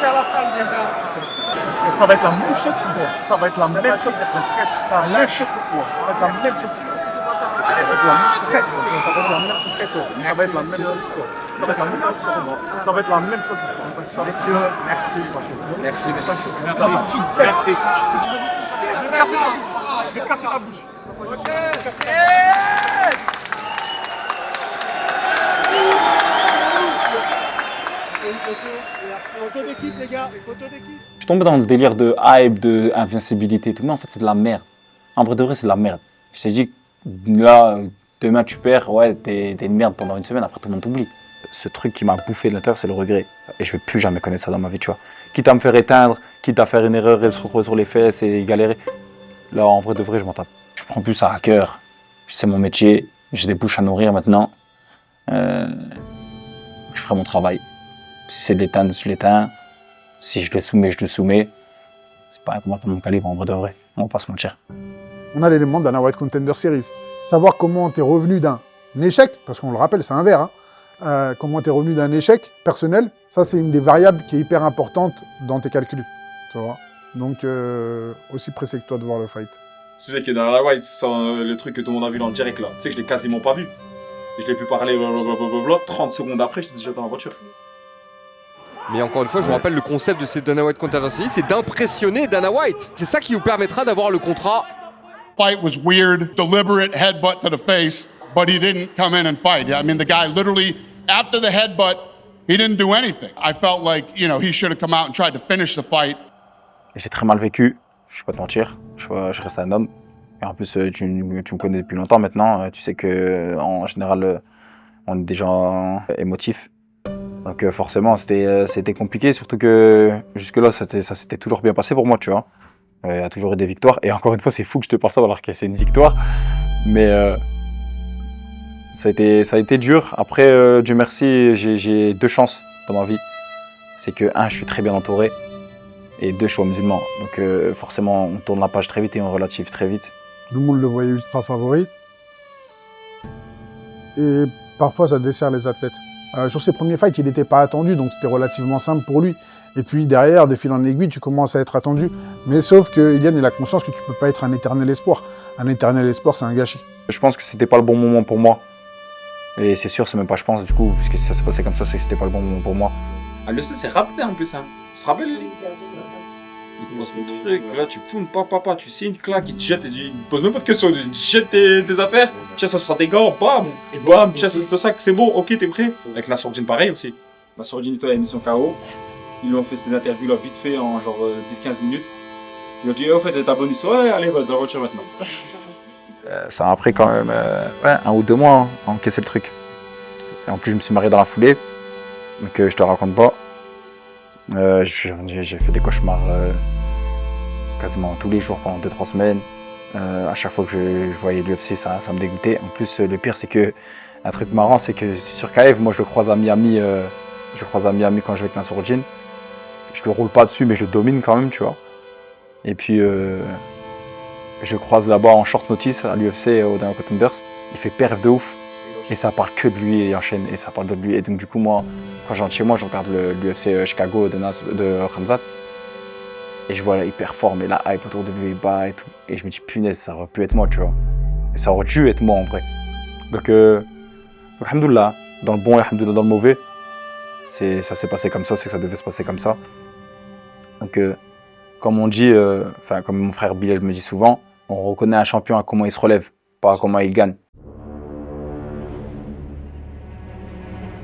faire la salle déjà. Ça va être la même chose pour toi. Ça va être la même chose pour toi. Ça va être la même chose pour toi. Ça va être la même chose pour toi. Ça va être la même chose pour toi. Ça va être la même chose pour toi. Ça va être la même chose pour moi. Ça va être la même chose pour toi. Messieurs, merci. Merci, messieurs. Merci. Je vais te casser la bouche. Je vais te casser la bouche. Photo d'équipe, les gars, photo d'équipe. Je suis tombé dans le délire de hype, de invincibilité et tout, mais en fait c'est de la merde. En vrai de vrai c'est de la merde. Je t'ai dit, là, demain tu perds, ouais, t'es une merde pendant une semaine, après tout le monde t'oublie. Ce truc qui m'a bouffé de l'intérieur, c'est le regret. Et je vais plus jamais connaître ça dans ma vie, tu vois. Quitte à me faire éteindre, quitte à faire une erreur et se retrouver sur les fesses et galérer. Là, en vrai de vrai, je m'en tape. Je prends plus ça à cœur. C'est mon métier, j'ai des bouches à nourrir maintenant. Je ferai mon travail. Si c'est de l'éteindre, je l'éteins. Si je le soumets, je le soumets. C'est pas un combattant de mon calibre, en vrai de vrai. On va pas se mentir. On a l'élément d'un White Contender Series. Savoir comment tu es revenu d'un échec, parce qu'on le rappelle, c'est un verre, hein. Comment tu es revenu d'un échec personnel, ça c'est une des variables qui est hyper importante dans tes calculs. Tu vois. Donc, aussi pressé que toi de voir le fight. C'est vrai que dans la White, c'est le truc que tout le monde a vu dans le direct là. Tu sais que je l'ai quasiment pas vu. Je l'ai vu parler, blablabla, 30 secondes après, j'étais déjà dans la voiture. Mais encore une fois, je vous rappelle, le concept de cette Dana White Contender Series, c'est d'impressionner Dana White. C'est ça qui vous permettra d'avoir le contrat. Fight was weird, deliberate headbutt to the face, but he didn't come in and fight. I mean, the guy literally, after the headbutt, he didn't do anything. I felt like, he should have come out and tried to finish the fight. J'ai très mal vécu, je vais pas te mentir. Je reste un homme. Et en plus, tu me connais depuis longtemps maintenant. Tu sais que en général, on est des gens émotifs. Donc forcément, c'était compliqué, surtout que jusque-là, ça s'était toujours bien passé pour moi, tu vois. Il y a toujours eu des victoires. Et encore une fois, c'est fou que je te parle ça alors que c'est une victoire. Mais ça a été dur. Après, Dieu merci, j'ai deux chances dans ma vie. C'est que, un, je suis très bien entouré. Et deux, je suis musulman. Donc forcément, on tourne la page très vite et on relative très vite. Tout le monde le voyait ultra favori. Et parfois, ça dessert les athlètes. Sur ses premiers fights, il n'était pas attendu, donc c'était relativement simple pour lui. Et puis derrière, de fil en aiguille, tu commences à être attendu. Mais sauf que Ilian, il a conscience que tu ne peux pas être un éternel espoir. Un éternel espoir, c'est un gâchis. Je pense que c'était pas le bon moment pour moi. Et c'est sûr, c'est même pas je pense, du coup, puisque ça s'est passé comme ça, c'est que c'était pas le bon moment pour moi. Ah, le C, c'est rapide en plus, hein. Tu te rappelles? Il te pose mon truc, là tu fous, papa, tu signes, clac, il te jette, il te pose même pas de questions, il te jette tes affaires. Tiens, ça sera des gants, bam, bam, tiens, c'est ça, c'est bon, ok, t'es prêt. Avec Nassourdine, pareil aussi. Nassourdine, toi, il a mis son KO. Ils lui ont fait ces interviews là vite fait en genre 10-15 minutes. Ils ont dit, au fait, t'as bonus, ouais, allez, va dans la voiture maintenant. Ça m'a pris quand même 1 ou 2 mois à encaisser le truc. Et en plus, je me suis marié dans la foulée, donc je te raconte pas. J'ai fait des cauchemars quasiment tous les jours pendant 2-3 semaines. À chaque fois que je voyais l'UFC, ça me dégoûtait. En plus, le pire, c'est que un truc marrant, c'est que sur Kaev, moi je le croise à Miami. Quand je vais avec Nassourdine. Je le roule pas dessus, mais je domine quand même, tu vois. Et puis, je croise là-bas en short notice à l'UFC au Dana Contenders. Il fait perf de ouf. Et ça parle que de lui et il enchaîne. Et ça parle de lui. Et donc, du coup, moi, quand je rentre chez moi, je regarde l'UFC Chicago de Khamzat. Et je vois là, il performe. Et la hype autour de lui est bas et tout. Et je me dis, punaise, ça aurait pu être moi, tu vois. Et ça aurait dû être moi en vrai. Donc, alhamdoulilah, dans le bon et alhamdoulilah dans le mauvais. Ça s'est passé comme ça, c'est que ça devait se passer comme ça. Donc, comme on dit, comme mon frère Bilal me dit souvent, on reconnaît un champion à comment il se relève, pas à comment il gagne.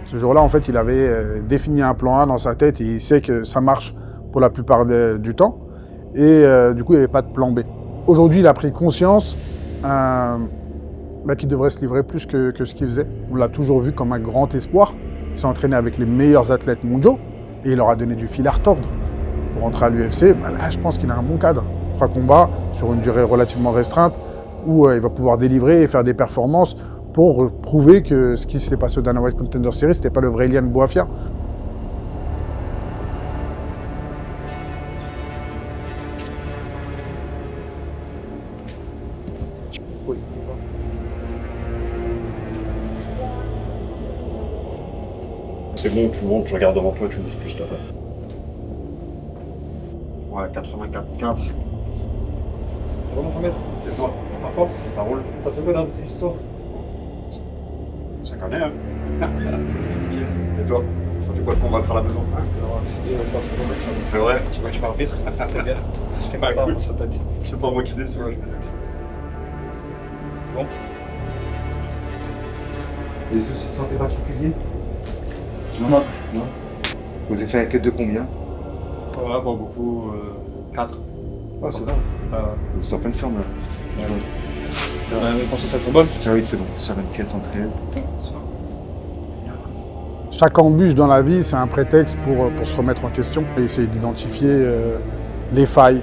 Ce jour-là, en fait, il avait défini un plan A dans sa tête et il sait que ça marche pour la plupart du temps. Et du coup, il n'y avait pas de plan B. Aujourd'hui, il a pris conscience qu'il devrait se livrer plus que ce qu'il faisait. On l'a toujours vu comme un grand espoir. Il s'est entraîné avec les meilleurs athlètes mondiaux et il leur a donné du fil à retordre. Pour rentrer à l'UFC, là, je pense qu'il a un bon cadre. 3 combats sur une durée relativement restreinte où il va pouvoir délivrer et faire des performances pour prouver que ce qui s'est passé au Dana White Contender Series, c'était pas le vrai Ilian Boafia. C'est bon, tu montes, je regarde devant toi, tu bouges plus ta tête. Ouais, 84-4. C'est bon, Mohamed? Et toi? En forme? Ça roule? Ça fait quoi dans le petit histoire? Ça connaît, hein? Et toi? Ça fait quoi de combattre à la maison? C'est vrai? Tu vois, tu m'arbitres? Ça fait bien. Je fais Bah pas écoute, c'est pas moi qui décide. C'est bon? Des soucis de santé particuliers? Non. Vous êtes fait que de combien? Ouais, pas beaucoup. 4. Ah, c'est là. Vous êtes en pleine forme là. Pense que ça fait bonne? Ah oui, c'est bon. 7-4 en 13. Chaque embûche dans la vie, c'est un prétexte pour se remettre en question et essayer d'identifier les failles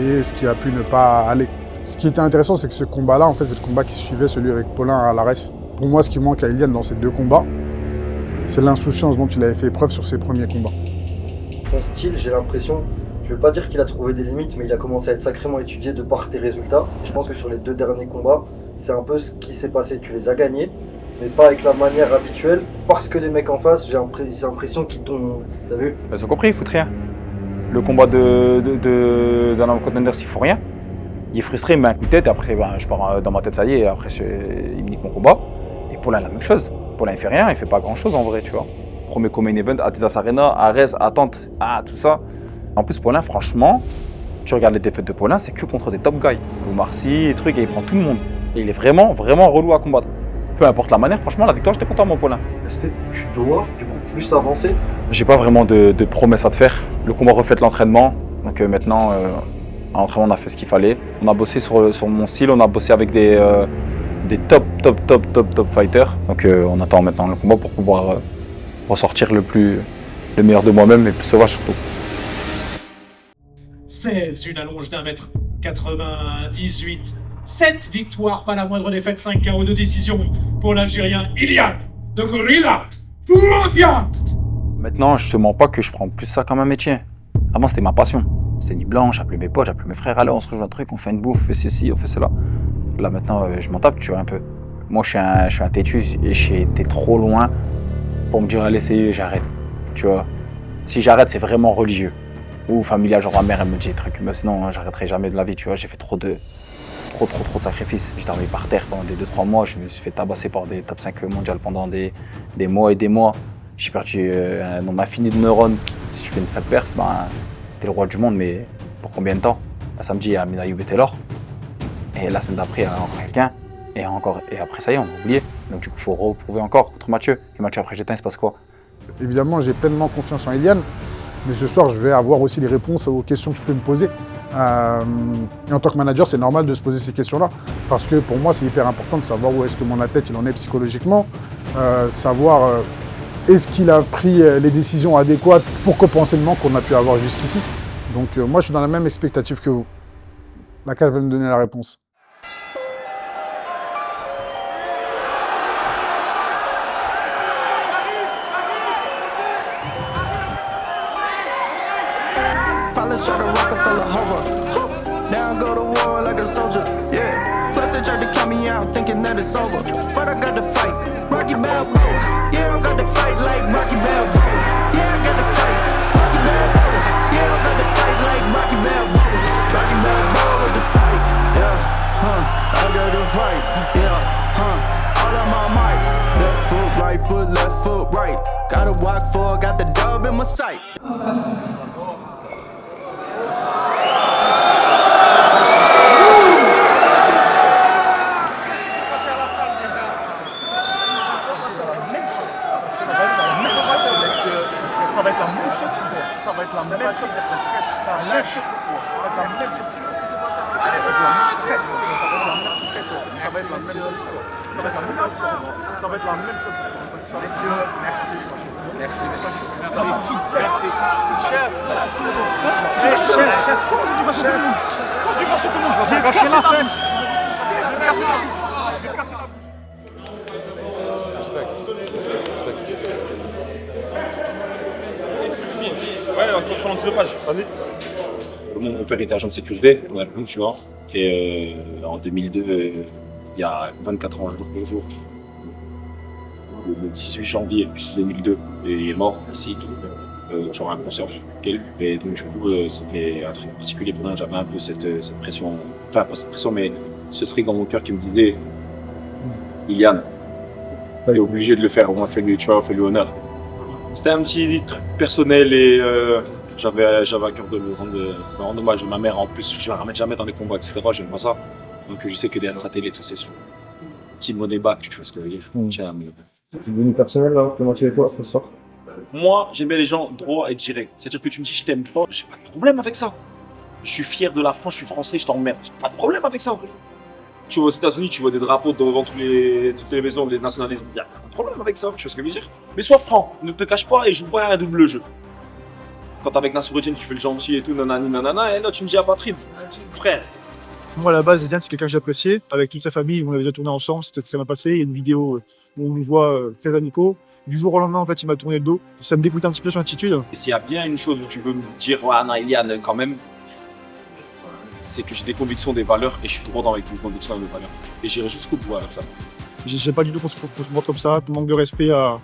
et ce qui a pu ne pas aller. Ce qui était intéressant, c'est que ce combat-là, en fait, c'est le combat qui suivait celui avec Paulin à l'Ares. Pour moi, ce qui manque à Ilian dans ces deux combats, c'est l'insouciance dont il avait fait preuve sur ses premiers combats. Ton style, j'ai l'impression, je ne veux pas dire qu'il a trouvé des limites, mais il a commencé à être sacrément étudié de par tes résultats. Et je pense que sur les 2 derniers combats, c'est un peu ce qui s'est passé. Tu les as gagnés, mais pas avec la manière habituelle, parce que les mecs en face, j'ai l'impression qu'ils t'ont... T'as vu? Ils ont compris, ils foutent rien. Le combat d'un homme contender, s'il faut rien. Il est frustré, il met un coup de tête, et après, je pars dans ma tête, ça y est, et après, il me nique mon combat. Et Paulin, la même chose. Paulin, il fait rien, il fait pas grand chose en vrai, tu vois. Premier co-main event, Adidas Arena, Ares, attente, tout ça. En plus, Paulin, franchement, tu regardes les défaites de Paulin, c'est que contre des top guys. Omar Sy, trucs, et il prend tout le monde. Et il est vraiment, vraiment relou à combattre. Peu importe la manière, franchement, la victoire, j'étais content, mon Paulin. Est-ce que tu dois, du coup, plus avancer? J'ai pas vraiment de promesses à te faire. Le combat reflète l'entraînement. Donc maintenant, à l'entraînement, on a fait ce qu'il fallait. On a bossé sur mon style, on a bossé avec des top fighters. Donc on attend maintenant le combat pour pouvoir ressortir le meilleur de moi-même et plus sauvage surtout. 16, une allonge d'1m98. 7 victoires, pas la moindre défaite, 5 KO de décision pour l'Algérien Ilian de Gorilla Mafia. Maintenant, je te mens pas que je prends plus ça comme un métier. Avant, c'était ma passion. C'était nuit blanche, j'appelais mes potes, j'appelais mes frères, allez, on se rejoint un truc, on fait une bouffe, on fait ceci, on fait cela. Là, maintenant, je m'en tape, tu vois, un peu. Moi, je suis un têtu et j'ai été trop loin pour me dire, allez, j'arrête, tu vois. Si j'arrête, c'est vraiment religieux. Ou familial, genre ma mère, elle me dit des trucs, mais sinon, j'arrêterai jamais de la vie, tu vois. J'ai fait trop de sacrifices. J'ai dormi par terre pendant des 2-3 mois, je me suis fait tabasser par des top 5 mondiales pendant des mois et des mois. J'ai perdu un nombre infini de neurones. Si je fais une sale perf, t'es le roi du monde, mais pour combien de temps? Un samedi, il y a Amina Ayoub et Taylor. Et la semaine d'après, il y a encore quelqu'un. Et après, ça y est, on a oublié. Donc du coup, il faut reprouver encore contre Mathieu. Et Mathieu, après j'éteins, il se passe quoi? Évidemment, j'ai pleinement confiance en Ilian, mais ce soir, je vais avoir aussi les réponses aux questions que tu peux me poser. Et en tant que manager, c'est normal de se poser ces questions-là, parce que pour moi, c'est hyper important de savoir où est-ce que mon athlète il en est psychologiquement, savoir est-ce qu'il a pris les décisions adéquates pour compenser le manque qu'on a pu avoir jusqu'ici. Donc moi, je suis dans la même expectative que vous. La cage va me donner la réponse. Try to Rockefeller hover. Now I go to war like a soldier. Yeah. Plus they tried to count me out, thinking that it's over. But I got to fight. Rocky Balboa. Yeah, I got to fight like Rocky Balboa. Yeah, I got to fight. Rocky Balboa. Yeah, I got to fight like Rocky Balboa. Rocky Balboa with the fight. Yeah, I got to fight. Yeah, all on my mic. Left foot, left foot, right. Gotta walk for, got the dub in my sight. Ça va être la même chose pour toi. Ça va être la même chose pour toi. Ça va être la même chose pour toi. Ça va être la même chose pour toi. Ça va être la même chose pour toi. Ça va être la même chose pour toi. Ça va être la même chose pour toi. Messieurs, merci. Merci, messieurs. Chef. Quand tu vas sur tout le monde, je vais gâcher la fête. Je vais casser la bouche. Ouais, contrôle antidopage, vas-y. Mon père était agent de sécurité, on a le tu vois. Et en 2002, il y a 24 ans, jour pour jour, le 18 janvier 2002, et il est mort ici. genre inconscient. Et donc du coup, c'était un truc particulier pour moi. J'avais un peu cette pression, enfin pas cette pression, mais ce truc dans mon cœur qui me disait, Ilian, t'es obligé de le faire, au moins fais-lui, tu vois, fais-lui honneur. C'était un petit truc personnel et j'avais à cœur de me rendre hommage. Ma mère, en plus, je la ramène jamais dans les combats, etc. J'aime pas ça. Donc je sais que derrière sa télé, tout c'est son petit money back, tu vois ce que je veux dire. Tiens, mais... C'est devenu personnel là, comment tu es toi ce soir? Moi, j'aime bien les gens droits et directs. C'est-à-dire que tu me dis je t'aime pas, j'ai pas de problème avec ça. Je suis fier de la France, je suis français, je t'emmerde. J'ai pas de problème avec ça. Tu vas aux États-Unis, tu vois des drapeaux devant toutes les maisons, les nationalismes. Y a pas de problème avec ça, tu vois ce que je veux dire. Mais sois franc, ne te cache pas et joue pas à un double jeu. Quand avec Nassourdine, tu fais le gentil et tout, nanani, nanana, et là tu me dis apatride. Frère. Moi, à la base, Ilian, c'est quelqu'un que j'appréciais. Avec toute sa famille, on avait déjà tourné ensemble, c'était très bien passé. Il y a une vidéo où on nous voit très amicaux. Du jour au lendemain, en fait, il m'a tourné le dos. Ça me dégoûte un petit peu son attitude. Et s'il y a bien une chose où tu veux me dire, ouais, non, Ilian, quand même, c'est que j'ai des convictions, des valeurs, et je suis droit dans mes convictions et mes valeurs. Et j'irai jusqu'au bout avec ça. J'aime pas du tout qu'on se comporte comme ça, qu'on manque de respect à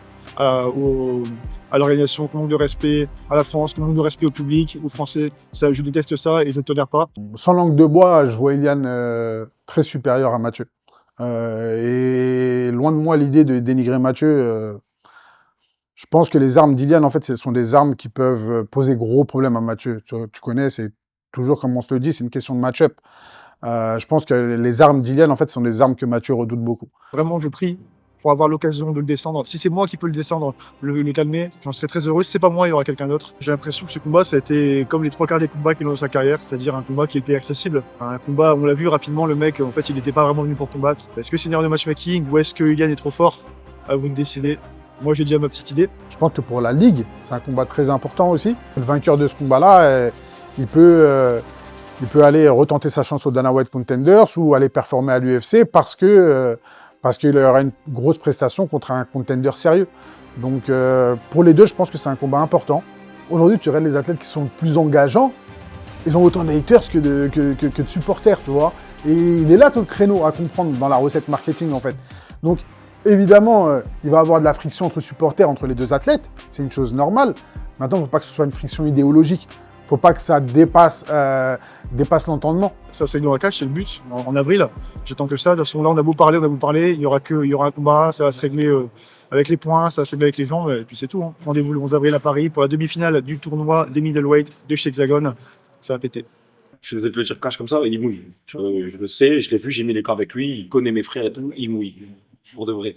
l'organisation, qu'on manque de respect à la France, qu'on manque de respect au public, aux Français. Ça, je déteste ça et je ne tolère pas. Sans langue de bois, je vois Ilian très supérieur à Mathieu. Et loin de moi l'idée de dénigrer Mathieu. Je pense que les armes d'Ilian, en fait, ce sont des armes qui peuvent poser gros problèmes à Mathieu. Tu connais, c'est toujours comme on se le dit, c'est une question de match-up. Je pense que les armes d'Ilian, en fait, sont des armes que Mathieu redoute beaucoup. Vraiment, je prie pour avoir l'occasion de le descendre. Si c'est moi qui peux le descendre, le calmer, j'en serais très heureux. Si c'est pas moi, il y aura quelqu'un d'autre. J'ai l'impression que ce combat, ça a été comme les 3/4 des combats qu'il a dans sa carrière, c'est-à-dire un combat qui était accessible. Un combat, on l'a vu rapidement, le mec, en fait, il n'était pas vraiment venu pour combattre. Est-ce que c'est une erreur de matchmaking ou est-ce que Ilian est trop fort? À vous de décider. Moi, j'ai déjà ma petite idée. Je pense que pour la Ligue, c'est un combat très important aussi. Le vainqueur de ce combat-là, il peut aller retenter sa chance au Dana White Contenders ou aller performer à l'UFC parce qu'il aura une grosse prestation contre un contender sérieux. Donc pour les deux, je pense que c'est un combat important. Aujourd'hui, tu regardes les athlètes qui sont plus engageants, ils ont autant de haters que de supporters, tu vois. Et il est là tout le créneau à comprendre dans la recette marketing en fait. Donc évidemment, il va y avoir de la friction entre supporters, entre les deux athlètes, c'est une chose normale. Maintenant, il ne faut pas que ce soit une friction idéologique. Il ne faut pas que ça dépasse l'entendement. Ça se règle dans la cage, c'est le but, en avril. J'attends que ça. De toute façon, là, on a beau parler, il y aura un combat, ça va se régler avec les points, ça va se régler avec les gens, et puis c'est tout. Hein. Rendez-vous le 11 avril à Paris pour la demi-finale du tournoi des middleweight de chez Hexagon. Ça va péter. Je suis désolé de le dire cash comme ça, il mouille. Je le sais, je l'ai vu, j'ai mis les camps avec lui, il connaît mes frères et tout, il mouille. Pour de vrai.